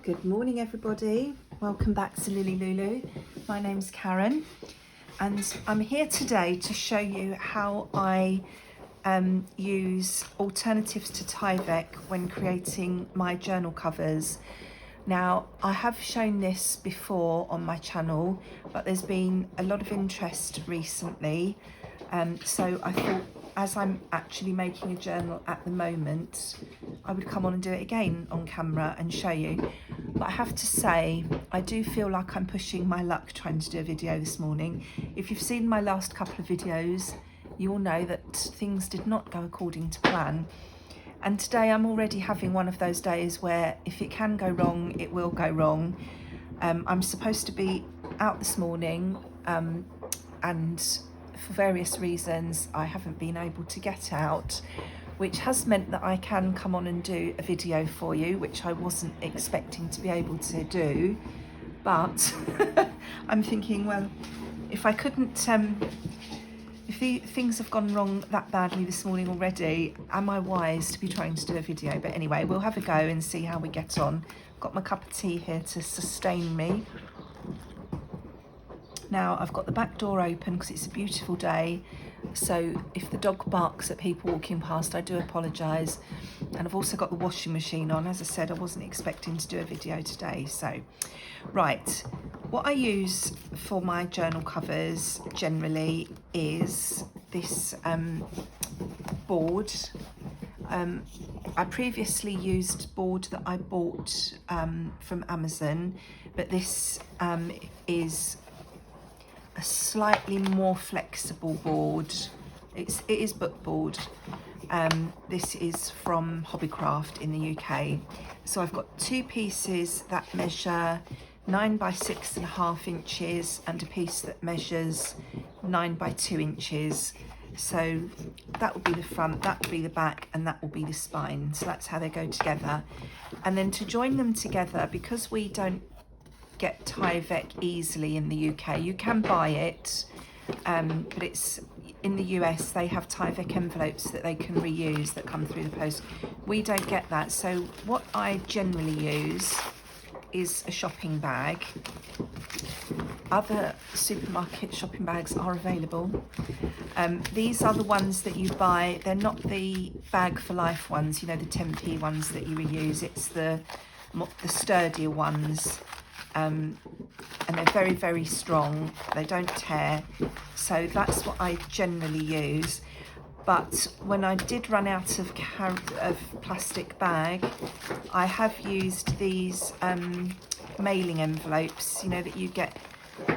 Good morning everybody, welcome back to Lily Lulu. My name's Karen and I'm here today to show you how I use alternatives to Tyvek when creating my journal covers. Now I have shown this before on my channel, but there's been a lot of interest recently, so I thought as I'm actually making a journal at the moment, I would come on and do it again on camera and show you. But I have to say, I do feel like I'm pushing my luck trying to do a video this morning. If you've seen my last couple of videos, you will know that things did not go according to plan. And today I'm already having one of those days where if it can go wrong, it will go wrong. I'm supposed to be out this morning and for various reasons I haven't been able to get out, which has meant that I can come on and do a video for you, which I wasn't expecting to be able to do. But I'm thinking, well, if I couldn't, if things have gone wrong that badly this morning already, am I wise to be trying to do a video? But anyway, we'll have a go and see how we get on. Got my cup of tea here to sustain me. Now I've got the back door open because it's a beautiful day, so if the dog barks at people walking past, I do apologise. And I've also got the washing machine on. As I said, I wasn't expecting to do a video today. So right, what I use for my journal covers generally is this board. I previously used board that I bought from Amazon, but this is a slightly more flexible board. It is book board. This is from Hobbycraft in the UK. So I've got two pieces that measure 9 by 6.5 inches and a piece that measures 9 by 2 inches. So that will be the front, that will be the back, and that will be the spine. So that's how they go together. And then to join them together, because we don't get Tyvek easily in the UK, you can buy it, but it's in the US they have Tyvek envelopes that they can reuse that come through the post. We don't get that, so what I generally use is a shopping bag. Other supermarket shopping bags are available. These are the ones that you buy. They're not the bag for life ones, you know, the 10p ones that you reuse. It's the sturdier ones. And they're very, very strong. They don't tear. So that's what I generally use. But when I did run out of plastic bag, I have used these mailing envelopes, you know, that you get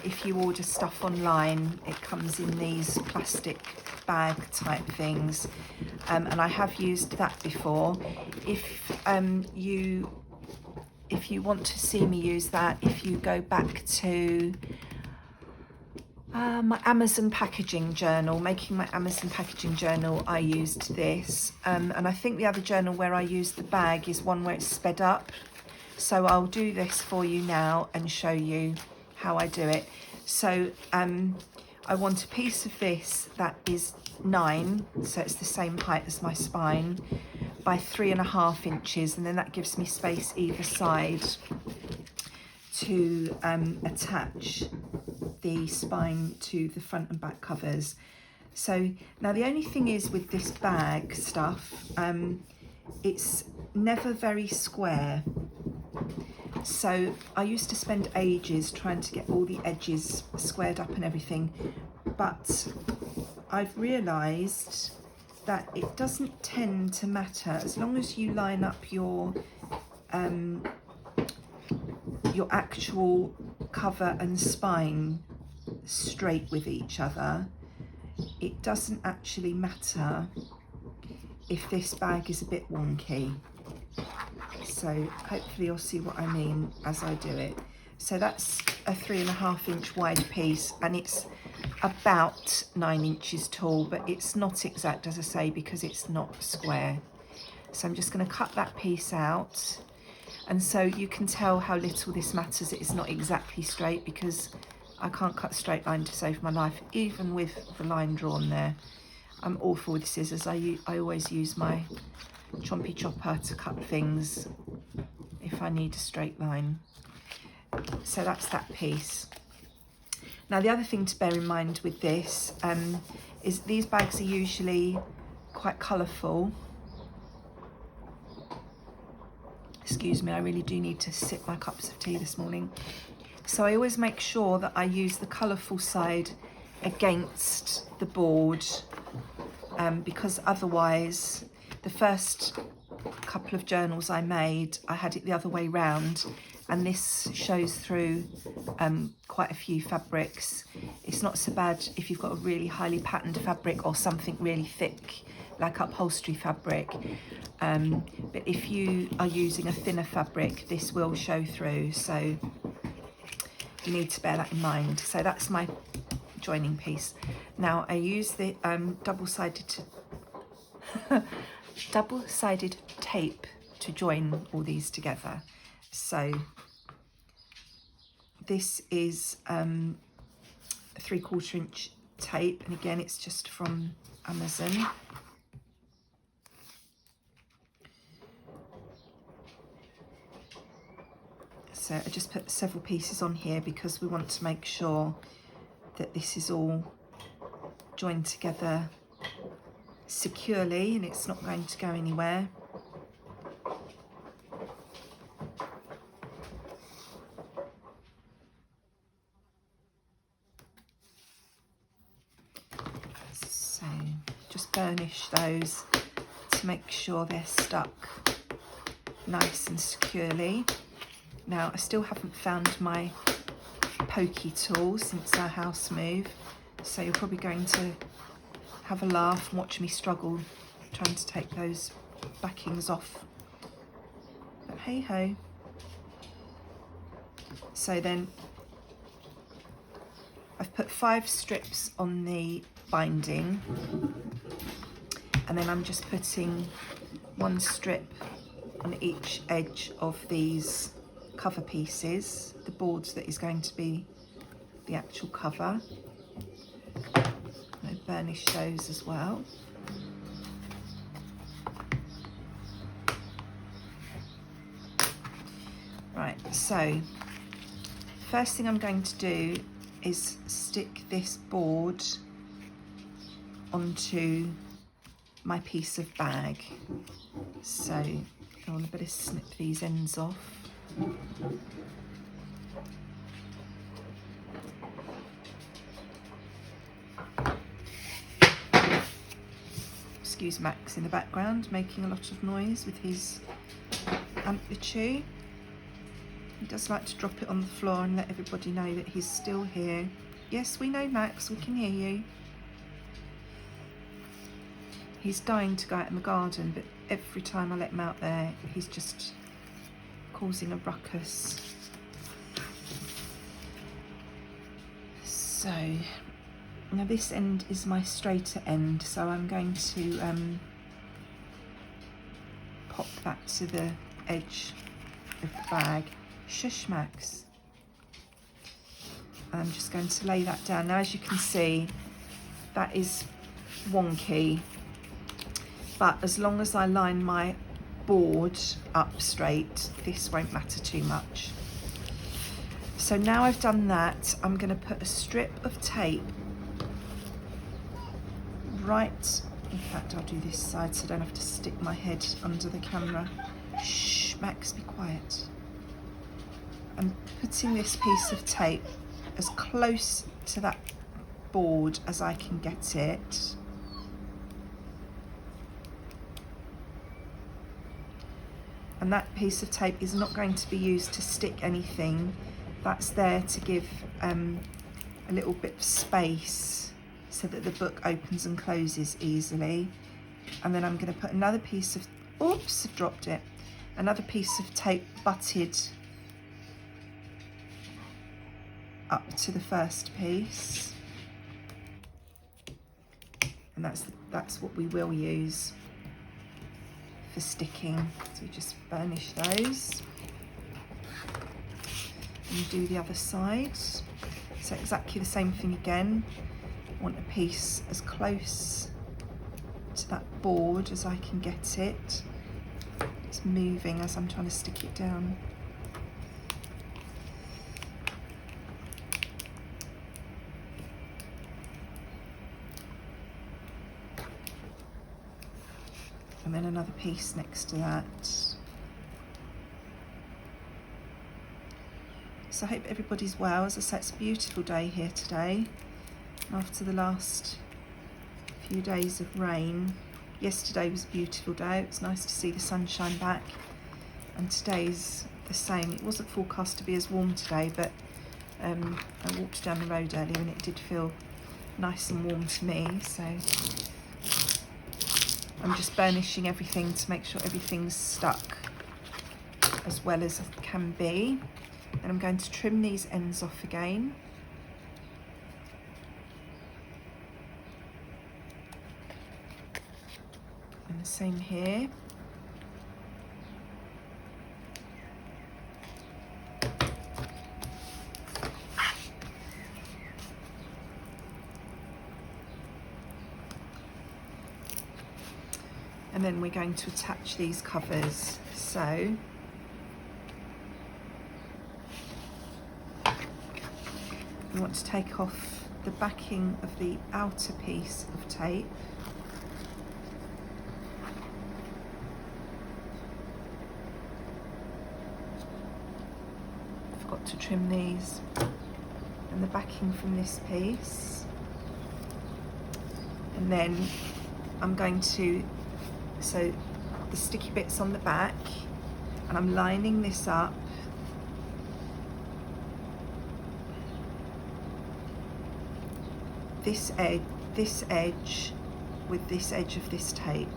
if you order stuff online. It comes in these plastic bag type things, and I have used that before. If you want to see me use that, if you go back to my Amazon packaging journal, making my Amazon packaging journal, I used this. And I think the other journal where I used the bag is one where it's sped up. So I'll do this for you now and show you how I do it. So I want a piece of this that is 9, so it's the same height as my spine, by 3.5 inches, and then that gives me space either side to attach the spine to the front and back covers. So now the only thing is with this bag stuff, it's never very square. So I used to spend ages trying to get all the edges squared up and everything, but I've realised that it doesn't tend to matter as long as you line up your actual cover and spine straight with each other. It doesn't actually matter if this bag is a bit wonky. So hopefully you'll see what I mean as I do it. So that's a 3.5 inch wide piece, and it's about 9 inches tall, but it's not exact, as I say, because it's not square. So I'm just going to cut that piece out, and so you can tell how little this matters. It is not exactly straight because I can't cut straight line to save my life, even with the line drawn there. I'm awful with scissors. I always use my chompy chopper to cut things if if I need a straight line. So that's that piece. Now the other thing to bear in mind with this is these bags are usually quite colourful. Excuse me, I really do need to sip my cups of tea this morning. So I always make sure that I use the colourful side against the board, because otherwise, the first couple of journals I made, I had it the other way round, and this shows through quite a few fabrics. It's not so bad if you've got a really highly patterned fabric or something really thick like upholstery fabric, but if you are using a thinner fabric, this will show through, so you need to bear that in mind. So that's my joining piece. Now I use the double-sided tape to join all these together. So this is a 3/4 inch tape, and again it's just from Amazon. So I just put several pieces on here because we want to make sure that this is all joined together securely and it's not going to go anywhere. So just burnish those to make sure they're stuck nice and securely. Now I still haven't found my pokey tool since our house move, so you're probably going to have a laugh and watch me struggle trying to take those backings off, but hey ho. So then I've put 5 strips on the binding, and then I'm just putting 1 strip on each edge of these cover pieces, the boards that is going to be the actual cover. I burnish those as well. Right, so first thing I'm going to do is stick this board onto my piece of bag. So I want to better snip these ends off. Excuse Max in the background making a lot of noise with his amplitude. He does like to drop it on the floor and let everybody know that he's still here. Yes, we know, Max, we can hear you. He's dying to go out in the garden, but every time I let him out there, he's just causing a ruckus. So now this end is my straighter end, so I'm going to pop that to the edge of the bag. Shush, Max. I'm just going to lay that down. Now, as you can see, that is wonky, but as long as I line my board up straight, this won't matter too much. So now I've done that, I'm going to put a strip of tape right, in fact I'll do this side so I don't have to stick my head under the camera. Shh, Max, be quiet. I'm putting this piece of tape as close to that board as I can get it. And that piece of tape is not going to be used to stick anything. That's there to give a little bit of space so that the book opens and closes easily. And then I'm going to put another piece of, oops, I've dropped it, another piece of tape butted up to the first piece. And that's what we will use for sticking. So we just burnish those and do the other side. So exactly the same thing again. I want a piece as close to that board as I can get it. Just moving as I'm trying to stick it down. And then another piece next to that. So I hope everybody's well. As I say, it's a beautiful day here today. After the last few days of rain. Yesterday was a beautiful day. It was nice to see the sunshine back. And today's the same. It wasn't forecast to be as warm today, but I walked down the road earlier and it did feel nice and warm to me. So I'm just burnishing everything to make sure everything's stuck as well as it can be. And I'm going to trim these ends off again. And the same here. And then we're going to attach these covers. So we want to take off the backing of the outer piece of tape. Forgot to trim these. And the backing from this piece. And then I'm going to, so the sticky bit's on the back, and I'm lining this up. This edge with this edge of this tape,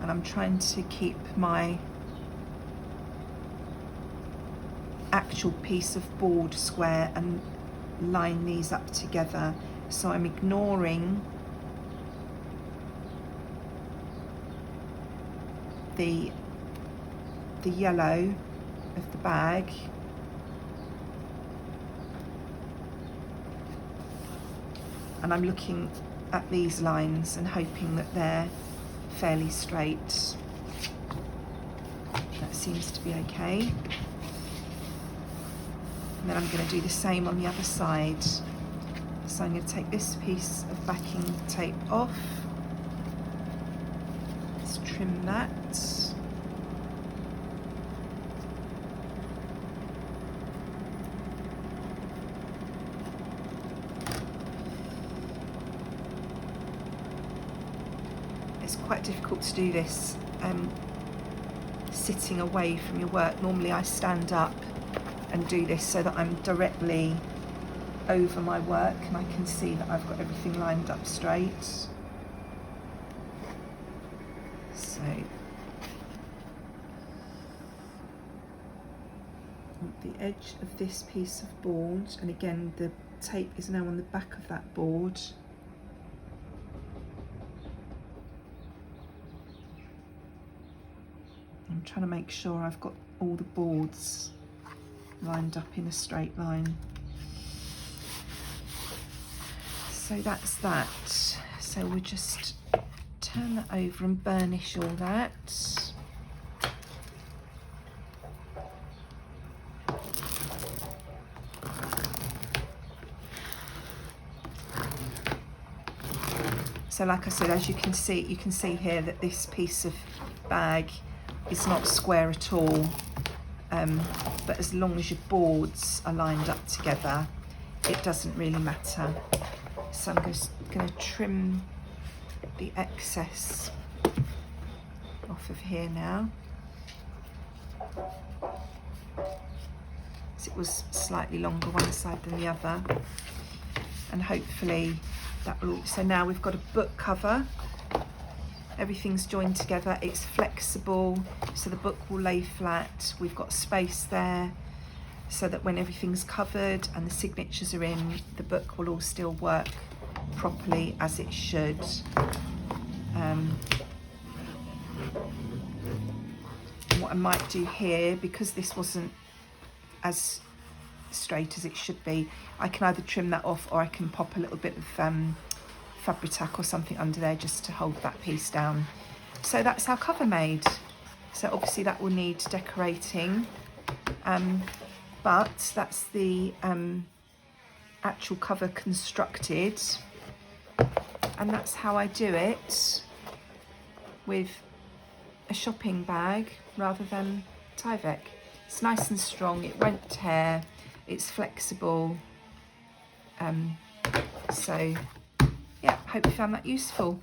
and I'm trying to keep my actual piece of board square and line these up together. So I'm ignoring the yellow of the bag, and I'm looking at these lines and hoping that they're fairly straight. That seems to be okay. And then I'm going to do the same on the other side. So I'm going to take this piece of backing tape off. Let's trim that. It's quite difficult to do this sitting away from your work. Normally I stand up and do this so that I'm directly over my work and I can see that I've got everything lined up straight. So the edge of this piece of board, and again the tape is now on the back of that board. I'm trying to make sure I've got all the boards lined up in a straight line. So that's that. So we'll just turn that over and burnish all that. So like I said, as you can see here that this piece of bag is not square at all. But as long as your boards are lined up together, it doesn't really matter. So I'm just going to trim the excess off of here now. So it was slightly longer one side than the other, and hopefully that will. So now we've got a book cover. Everything's joined together, it's flexible, so the book will lay flat. We've got space there so that when everything's covered and the signatures are in, the book will all still work properly as it should. And what I might do here, because this wasn't as straight as it should be, I can either trim that off or I can pop a little bit of fabric tack or something under there just to hold that piece down. So that's our cover made. So obviously that will need decorating, but that's the actual cover constructed, and that's how I do it with a shopping bag rather than Tyvek. It's nice and strong, it won't tear, it's flexible. So yeah, hope you found that useful.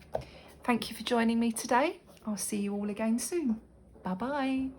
Thank you for joining me today. I'll see you all again soon. Bye bye.